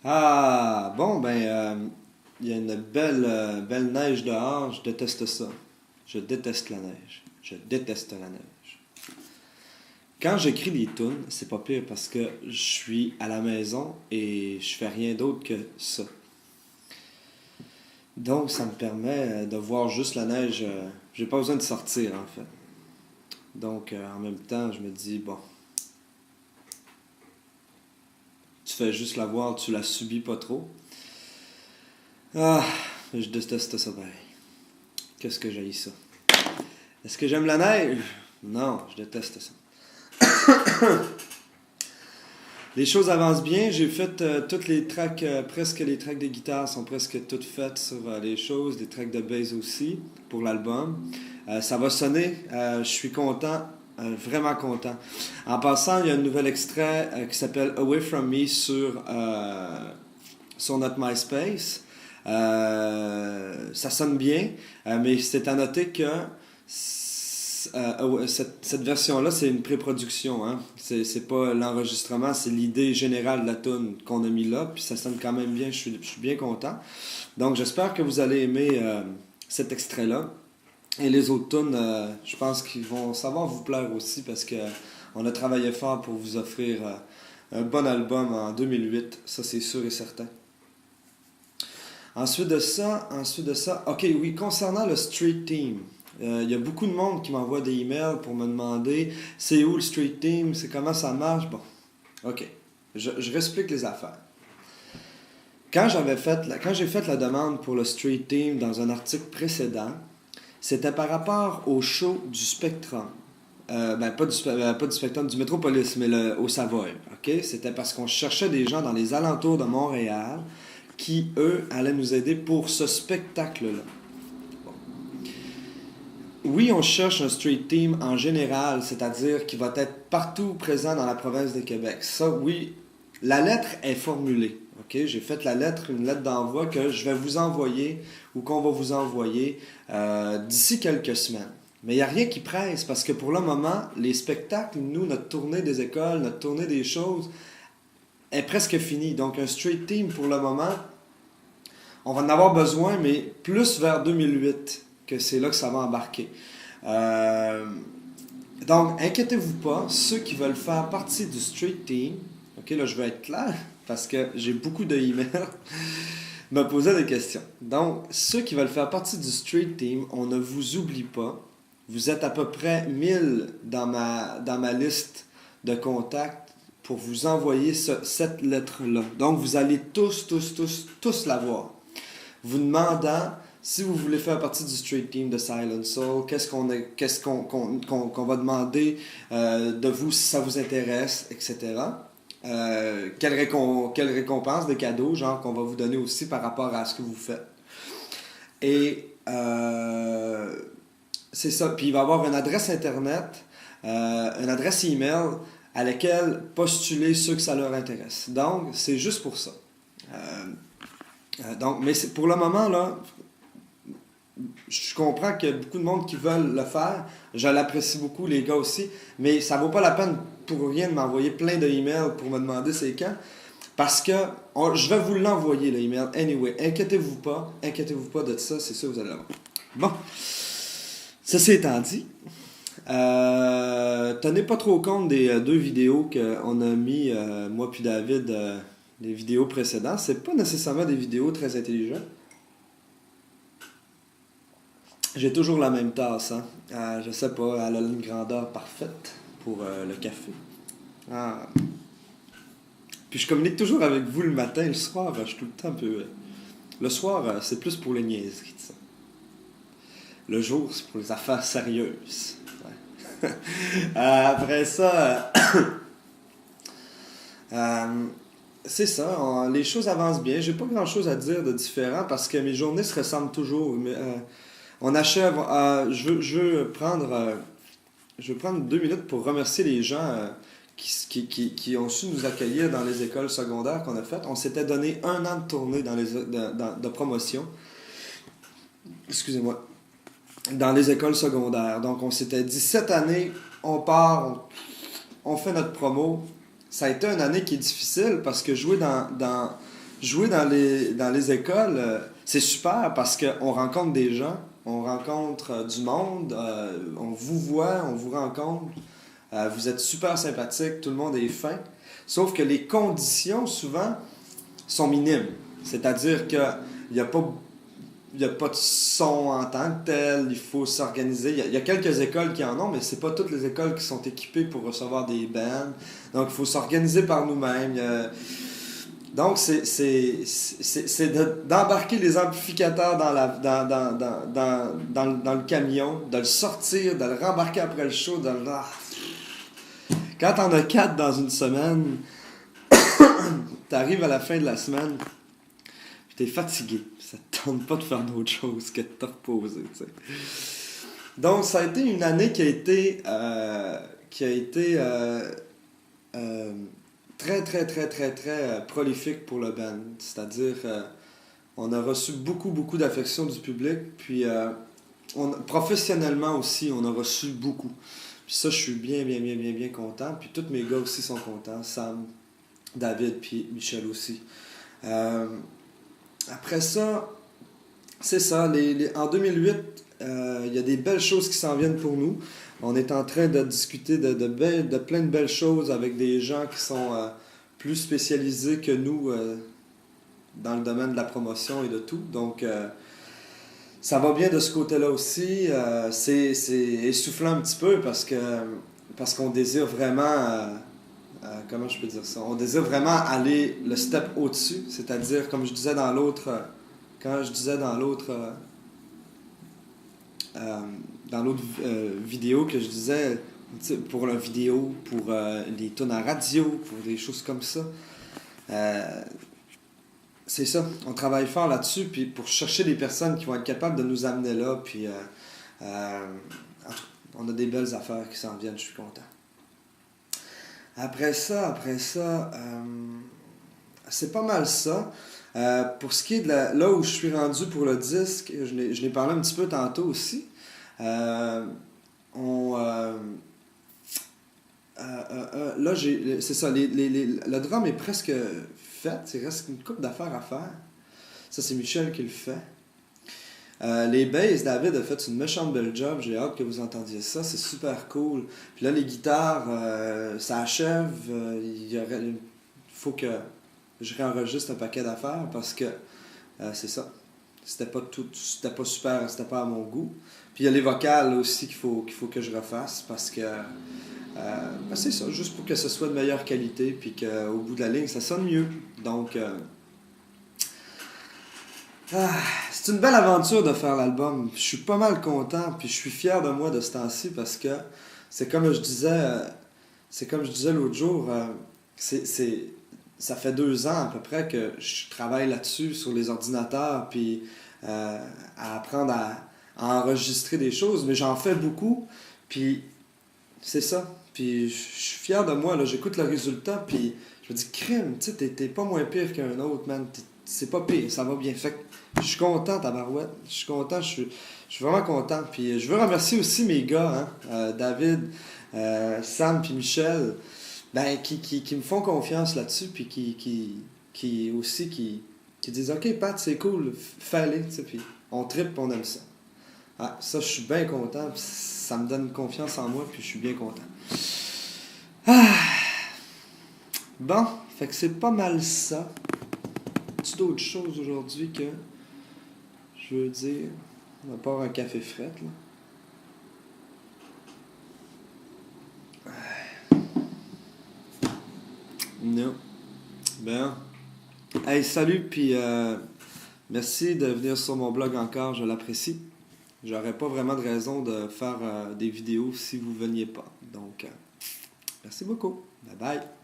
Ah, bon, il y a une belle neige dehors. Je déteste ça. Je déteste la neige. Je déteste la neige. Quand j'écris des tunes, c'est pas pire parce que je suis à la maison et je fais rien d'autre que ça. Donc, ça me permet de voir juste la neige. J'ai pas besoin de sortir, en fait. Donc, en même temps, je me dis, bon, tu fais juste la voir, tu la subis pas trop. Ah, je déteste ça pareil. Qu'est-ce que j'ai ça? Est-ce que j'aime la neige? Non, je déteste ça. Les choses avancent bien. J'ai fait toutes les tracks, presque les tracks de guitare sont presque toutes faites sur les choses, des tracks de bass aussi pour l'album. Ça va sonner. Je suis content, vraiment content. En passant, il y a un nouvel extrait qui s'appelle Away From Me sur notre MySpace. Ça sonne bien, mais c'est à noter que cette version-là, c'est une pré-production. Hein? C'est pas l'enregistrement, c'est l'idée générale de la tune qu'on a mis là. Puis ça sonne quand même bien, je suis bien content. Donc j'espère que vous allez aimer cet extrait-là. Et les autres tunes, je pense qu'ils vont savoir vous plaire aussi parce que on a travaillé fort pour vous offrir un bon album en 2008. Ça, c'est sûr et certain. Ensuite de ça, ok, oui, concernant le Street Team, il y a beaucoup de monde qui m'envoie des emails pour me demander c'est où le Street Team, c'est comment ça marche. Bon, ok, je réexplique les affaires. Quand j'ai fait la demande pour le Street Team dans un article précédent, c'était par rapport au show du Spectrum. Pas du Spectrum, du Métropolis, mais au Savoy. Ok, c'était parce qu'on cherchait des gens dans les alentours de Montréal qui, eux, allaient nous aider pour ce spectacle-là. Oui, on cherche un street team en général, c'est-à-dire qui va être partout présent dans la province de Québec. Ça, oui, la lettre est formulée. Ok, j'ai fait une lettre d'envoi que je vais vous envoyer ou qu'on va vous envoyer d'ici quelques semaines. Mais il n'y a rien qui presse parce que pour le moment, les spectacles, nous, notre tournée des écoles, notre tournée des choses est presque finie. Donc un street team pour le moment, on va en avoir besoin, mais plus vers 2008 que c'est là que ça va embarquer. Euh, donc, inquiétez-vous pas, ceux qui veulent faire partie du Street Team, ok, là je vais être clair, parce que j'ai beaucoup de emails, me posaient des questions. Donc, ceux qui veulent faire partie du Street Team, on ne vous oublie pas. Vous êtes à peu près 1000 dans ma liste de contacts pour vous envoyer cette lettre-là. Donc, vous allez tous l'avoir. Vous demandant si vous voulez faire partie du Street Team de Silent Soul, qu'est-ce qu'on va demander de vous si ça vous intéresse, etc. Quelle récompense de cadeaux, genre qu'on va vous donner aussi par rapport à ce que vous faites. Et c'est ça. Puis il va y avoir une adresse internet, une adresse email à laquelle postuler ceux que ça leur intéresse. Donc, c'est juste pour ça. Mais pour le moment, là, je comprends qu'il y a beaucoup de monde qui veulent le faire. Je l'apprécie beaucoup, les gars aussi. Mais ça vaut pas la peine pour rien de m'envoyer plein d'emails pour me demander c'est quand. Parce que je vais vous l'envoyer, l'email. Anyway, inquiétez-vous pas de ça, c'est sûr que vous allez l'avoir. Bon, ceci étant dit, tenez pas trop compte des deux vidéos qu'on a mis, moi puis David, les vidéos précédentes. C'est pas nécessairement des vidéos très intelligentes. J'ai toujours la même tasse, hein. Je sais pas, elle a une grandeur parfaite pour le café. Ah. Puis je communique toujours avec vous le matin, le soir, je suis tout le temps un peu. Le soir, c'est plus pour les niaiseries, ça. Le jour, c'est pour les affaires sérieuses. Ouais. Après ça, c'est ça, les choses avancent bien. J'ai pas grand chose à dire de différent parce que mes journées se ressemblent toujours. Mais, on achève. Je veux prendre 2 minutes pour remercier les gens qui ont su nous accueillir dans les écoles secondaires qu'on a faites. On s'était donné 1 an de tournée de promotion. Excusez-moi. Dans les écoles secondaires. Donc, on s'était dit, cette année, on part, on fait notre promo. Ça a été une année qui est difficile parce que jouer jouer dans les écoles, c'est super parce qu'on rencontre des gens, on rencontre du monde, on vous voit, on vous rencontre. Vous êtes super sympathique, tout le monde est fin. Sauf que les conditions, souvent, sont minimes. C'est-à-dire qu'il n'y a pas, il y a pas de son en tant que tel, il faut s'organiser. Il y a quelques écoles qui en ont, mais c'est pas toutes les écoles qui sont équipées pour recevoir des bands. Donc, il faut s'organiser par nous-mêmes. Donc, d'embarquer les amplificateurs dans le camion, de le sortir, de le rembarquer après le show, de le... Quand t'en as 4 dans une semaine, t'arrives à la fin de la semaine, puis t'es fatigué. Ça te tente pas de faire d'autre chose que de te reposer, tu sais. Donc, ça a été une année qui a été très, très, très, très, très prolifique pour le band. C'est-à-dire, on a reçu beaucoup, beaucoup d'affection du public, puis professionnellement aussi, on a reçu beaucoup. Puis ça, je suis bien, bien, bien, bien, bien content. Puis tous mes gars aussi sont contents. Sam, David, puis Michel aussi. Après ça, c'est ça. En 2008, il y a des belles choses qui s'en viennent pour nous. On est en train de discuter de plein de belles choses avec des gens qui sont plus spécialisés que nous dans le domaine de la promotion et de tout. Donc, ça va bien de ce côté-là aussi. C'est essoufflant un petit peu parce qu'on désire vraiment... comment je peux dire ça? On désire vraiment aller le step au-dessus. C'est-à-dire, comme je disais dans l'autre... quand je disais dans l'autre vidéo que je disais pour la vidéo, pour les tunes à radio, pour des choses comme ça. C'est ça, on travaille fort là-dessus puis pour chercher des personnes qui vont être capables de nous amener là. Puis on a des belles affaires qui s'en viennent, je suis content. Après ça, c'est pas mal ça. Pour ce qui est de là où je suis rendu pour le disque, je l'ai parlé un petit peu tantôt aussi. Là, c'est ça, le drum est presque fait, il reste une couple d'affaires à faire. Ça, c'est Michel qui le fait. Les basses, David a fait une méchante belle job, j'ai hâte que vous entendiez ça, c'est super cool. Puis là, les guitares, ça achève, il faut que je réenregistre un paquet d'affaires parce que c'est ça. C'était pas super, c'était pas à mon goût. Puis il y a les vocales aussi qu'il faut que je refasse parce que c'est ça, juste pour que ce soit de meilleure qualité puis qu'au bout de la ligne, ça sonne mieux. Donc, c'est une belle aventure de faire l'album. Je suis pas mal content puis je suis fier de moi de ce temps-ci parce que c'est comme je disais l'autre jour, ça fait 2 ans à peu près que je travaille là-dessus, sur les ordinateurs, puis à apprendre à enregistrer des choses, mais j'en fais beaucoup, puis c'est ça. Puis je suis fier de moi, là, j'écoute le résultat, puis je me dis, crime, tu sais, t'es pas moins pire qu'un autre, man. C'est pas pire, ça va bien. Fait que je suis content, tabarouette. Je suis content, je suis vraiment content. Puis je veux remercier aussi mes gars, David, Sam, puis Michel. Qui me font confiance là-dessus, puis qui disent « Ok, Pat, c'est cool, fais-le, tu sais, puis on trippe, on aime ça. » Ça, je suis bien content, puis ça me donne confiance en moi, puis je suis bien content. Bon, fait que c'est pas mal ça. As-tu d'autres choses aujourd'hui que je veux dire, à part un café fret, là? Non. Ben. Hey, salut, puis merci de venir sur mon blog encore, je l'apprécie. J'aurais pas vraiment de raison de faire des vidéos si vous veniez pas. Donc, merci beaucoup. Bye bye.